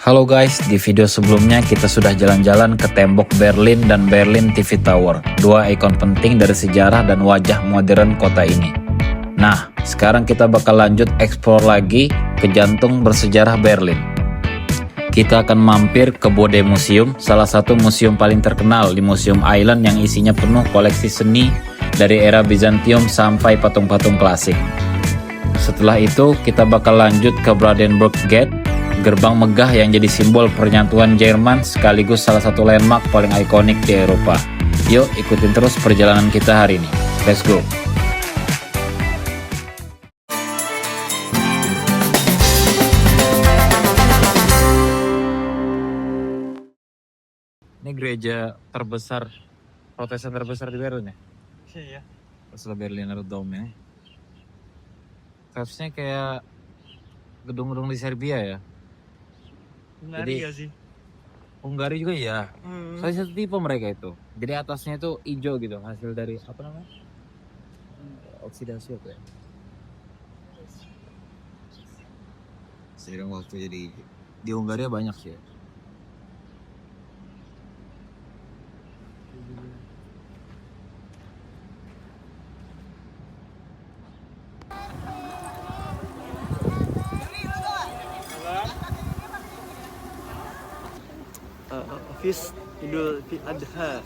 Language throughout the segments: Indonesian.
Halo guys, di video sebelumnya kita sudah jalan-jalan ke tembok Berlin dan Berlin TV Tower, dua ikon penting dari sejarah dan wajah modern kota ini. Nah, sekarang kita bakal lanjut explore lagi ke jantung bersejarah Berlin. Kita akan mampir ke Bode Museum, salah satu museum paling terkenal di Museum Island yang isinya penuh koleksi seni dari era Bizantium sampai patung-patung klasik. Setelah itu, kita bakal lanjut ke Brandenburg Gate, gerbang megah yang jadi simbol pernyatuan Jerman sekaligus salah satu landmark paling ikonik di Eropa. Yuk ikutin terus perjalanan kita hari ini. Let's go! Ini gereja terbesar, Protestan terbesar di Berlin ya? Iya. Setelah Berliner Dome ya. Vibes-nya kayak gedung-gedung di Serbia ya. Hungaria sih. Hungaria juga ya. Soalnya satu tipe mereka itu. Jadi atasnya itu hijau gitu, hasil dari apa namanya? Oksidasi apa ya? Seiring waktu jadi di Hungaria banyak sih ya. Feast Idul Adha.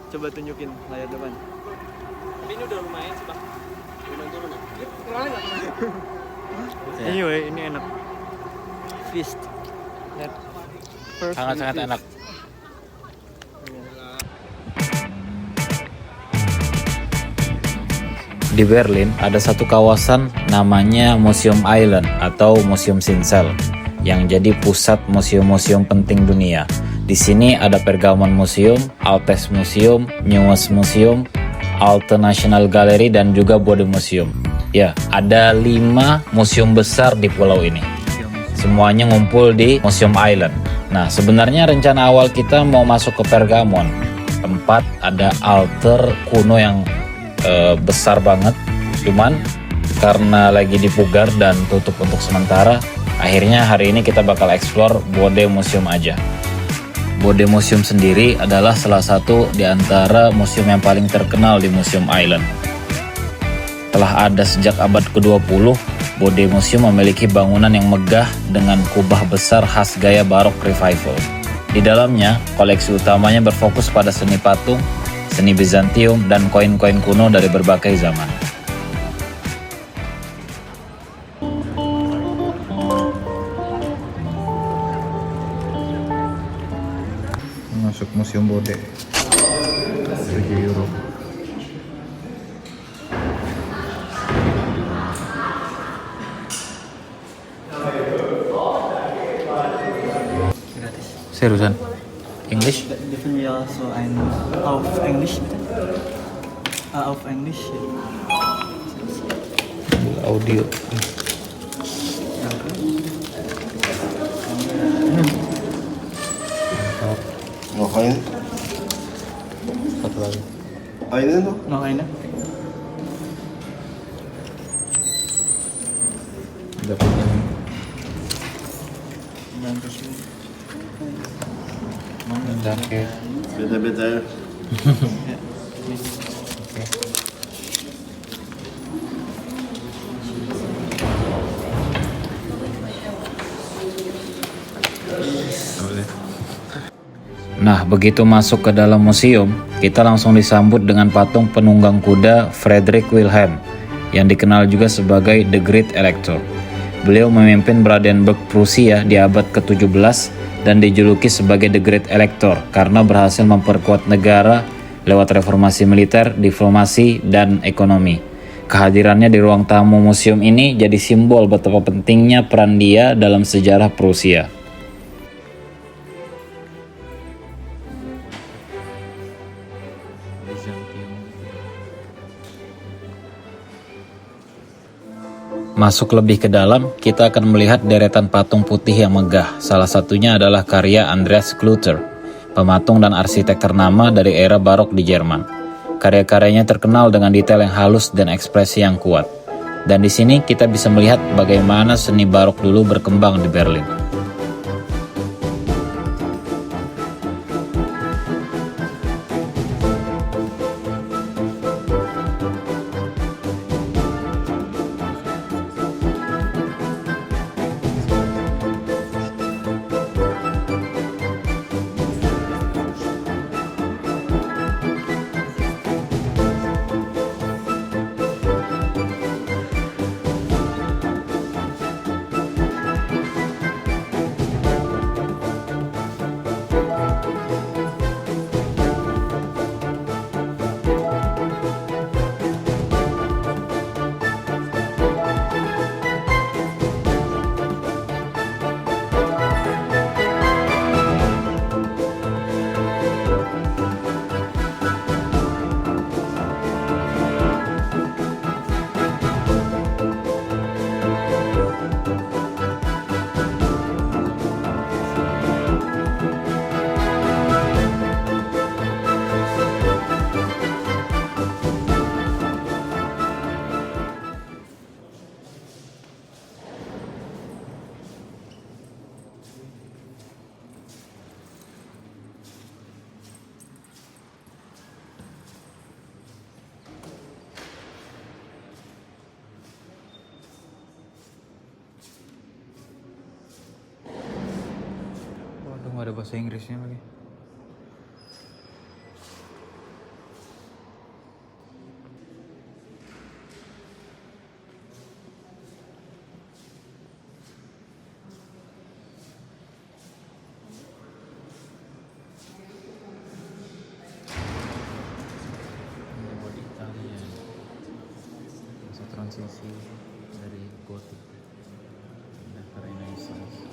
Coba tunjukin layar depan. Tapi ini udah lumayan sih, Bang. Turun ya? Anyway, ini enak. Feast. Sangat-sangat enak. Di Berlin ada satu kawasan namanya Museum Island atau Museum Sinsel yang jadi pusat museum-museum penting dunia. Di sini ada Pergamon Museum, Altes Museum, Neues Museum, Alte National Gallery, dan juga Bode Museum. Ya, ada 5 museum besar di pulau ini. Semuanya ngumpul di Museum Island. Nah, sebenarnya rencana awal kita mau masuk ke Pergamon. Tempat ada altar kuno yang besar banget. Cuman karena lagi dipugar dan tutup untuk sementara, akhirnya hari ini kita bakal explore Bode Museum aja. Bode Museum sendiri adalah salah satu di antara museum yang paling terkenal di Museum Island. Telah ada sejak abad ke-20, Bode Museum memiliki bangunan yang megah dengan kubah besar khas gaya Barok Revival. Di dalamnya, koleksi utamanya berfokus pada seni patung, seni Bizantium, dan koin-koin kuno dari berbagai zaman. Masuk Museum Bode, 7 euro. Gratis. Seriusan? English? Dürfen wir so ein auf Englisch bitte? Auf English. Audio. Noch eine? Satu lagi. Eine noch? Noch eine? Dapat ini. Dankeschön. Danke. Bitte, bitte. Ja. Oke. Nah, begitu masuk ke dalam museum, kita langsung disambut dengan patung penunggang kuda Friedrich Wilhelm, yang dikenal juga sebagai The Great Elector. Beliau memimpin Brandenburg Prusia di abad ke-17 dan dijuluki sebagai The Great Elector karena berhasil memperkuat negara lewat reformasi militer, diplomasi, dan ekonomi. Kehadirannya di ruang tamu museum ini jadi simbol betapa pentingnya peran dia dalam sejarah Prusia. Masuk lebih ke dalam, kita akan melihat deretan patung putih yang megah. Salah satunya adalah karya Andreas Klüter, pematung dan arsitek ternama dari era Barok di Jerman. Karya-karyanya terkenal dengan detail yang halus dan ekspresi yang kuat. Dan di sini kita bisa melihat bagaimana seni Barok dulu berkembang di Berlin. nggak ada bahasa Inggrisnya lagi. Ini body Italia, masa transisi dari Gothic ke Renaissance.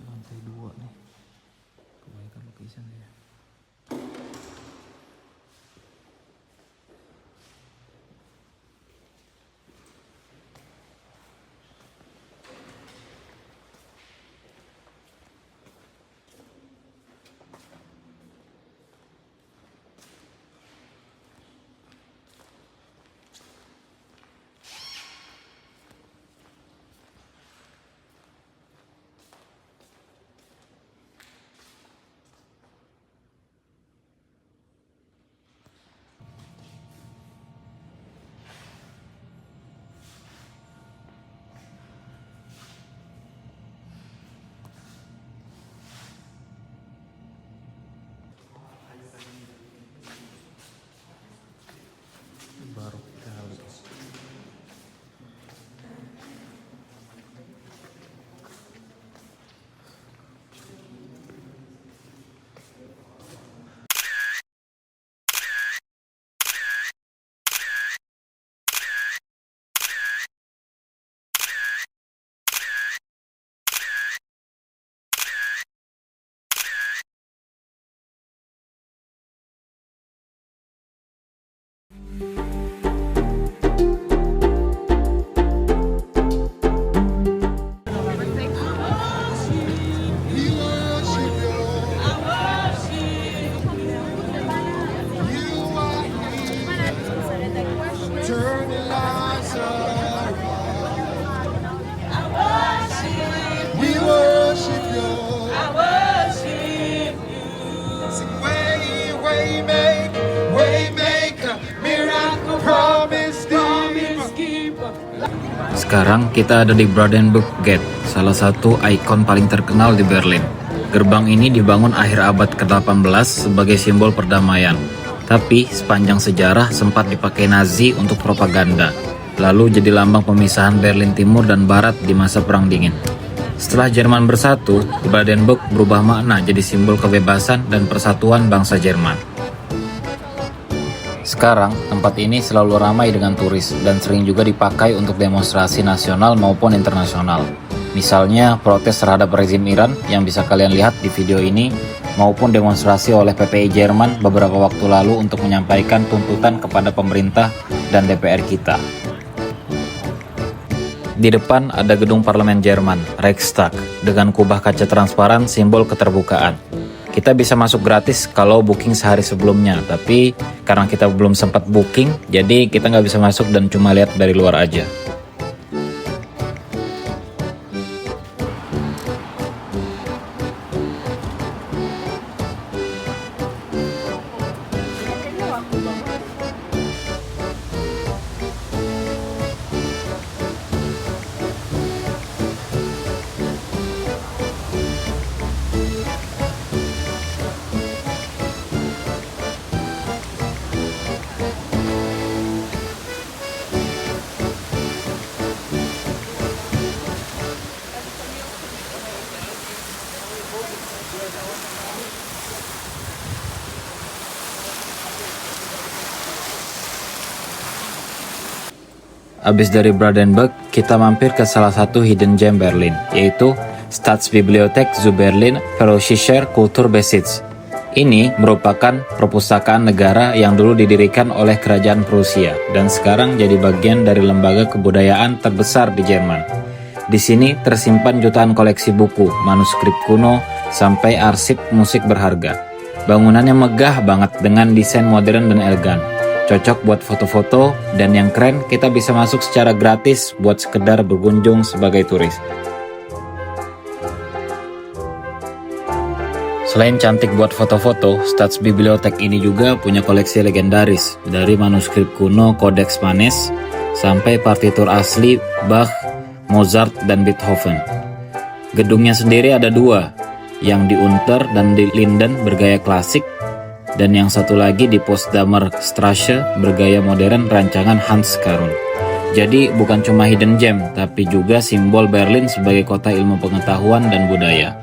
Lantai 2 nih. Kebanyakan lukisan ya. Baru kali. Sekarang kita ada di Brandenburg Gate, salah satu ikon paling terkenal di Berlin. Gerbang ini dibangun akhir abad ke-18 sebagai simbol perdamaian. Tapi sepanjang sejarah sempat dipakai Nazi untuk propaganda. Lalu jadi lambang pemisahan Berlin Timur dan Barat di masa Perang Dingin. Setelah Jerman bersatu, Brandenburg berubah makna jadi simbol kebebasan dan persatuan bangsa Jerman. Sekarang, tempat ini selalu ramai dengan turis dan sering juga dipakai untuk demonstrasi nasional maupun internasional. Misalnya, protes terhadap rezim Iran yang bisa kalian lihat di video ini, maupun demonstrasi oleh PPI Jerman beberapa waktu lalu untuk menyampaikan tuntutan kepada pemerintah dan DPR kita. Di depan ada gedung parlemen Jerman, Reichstag, dengan kubah kaca transparan simbol keterbukaan. Kita bisa masuk gratis kalau booking sehari sebelumnya, tapi karena kita belum sempat booking, jadi kita nggak bisa masuk dan cuma lihat dari luar aja. Abis dari Brandenburg, kita mampir ke salah satu hidden gem Berlin, yaitu Staatsbibliothek zu Berlin Preußischer Kulturbesitz. Ini merupakan perpustakaan negara yang dulu didirikan oleh Kerajaan Prusia dan sekarang jadi bagian dari lembaga kebudayaan terbesar di Jerman. Di sini tersimpan jutaan koleksi buku, manuskrip kuno, sampai arsip musik berharga. Bangunannya megah banget dengan desain modern dan elegan. Cocok buat foto-foto, dan yang keren kita bisa masuk secara gratis buat sekedar berkunjung sebagai turis. Selain cantik buat foto-foto, Staatsbibliothek ini juga punya koleksi legendaris, dari manuskrip kuno Codex Manesse sampai partitur asli Bach, Mozart, dan Beethoven. Gedungnya sendiri ada dua, yang di Unter dan di Linden bergaya klasik, dan yang satu lagi di Potsdamer Straße bergaya modern rancangan Hans Karun. Jadi bukan cuma hidden gem, tapi juga simbol Berlin sebagai kota ilmu pengetahuan dan budaya.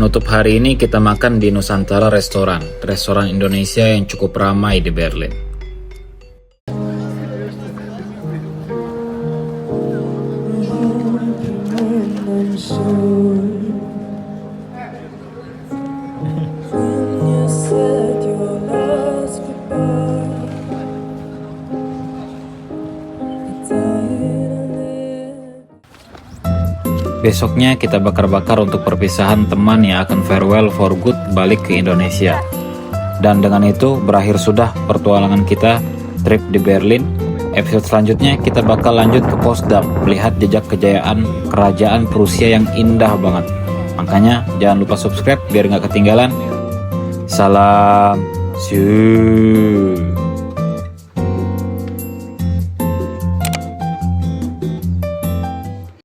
Penutup hari ini kita makan di Nusantara Restoran Indonesia yang cukup ramai di Berlin. Besoknya kita bakar-bakar untuk perpisahan teman yang akan farewell for good balik ke Indonesia. Dan dengan itu berakhir sudah petualangan kita trip di Berlin. Episode selanjutnya kita bakal lanjut ke Potsdam, melihat jejak kejayaan kerajaan Prusia yang indah banget. Makanya jangan lupa subscribe biar nggak ketinggalan. Salam, see you.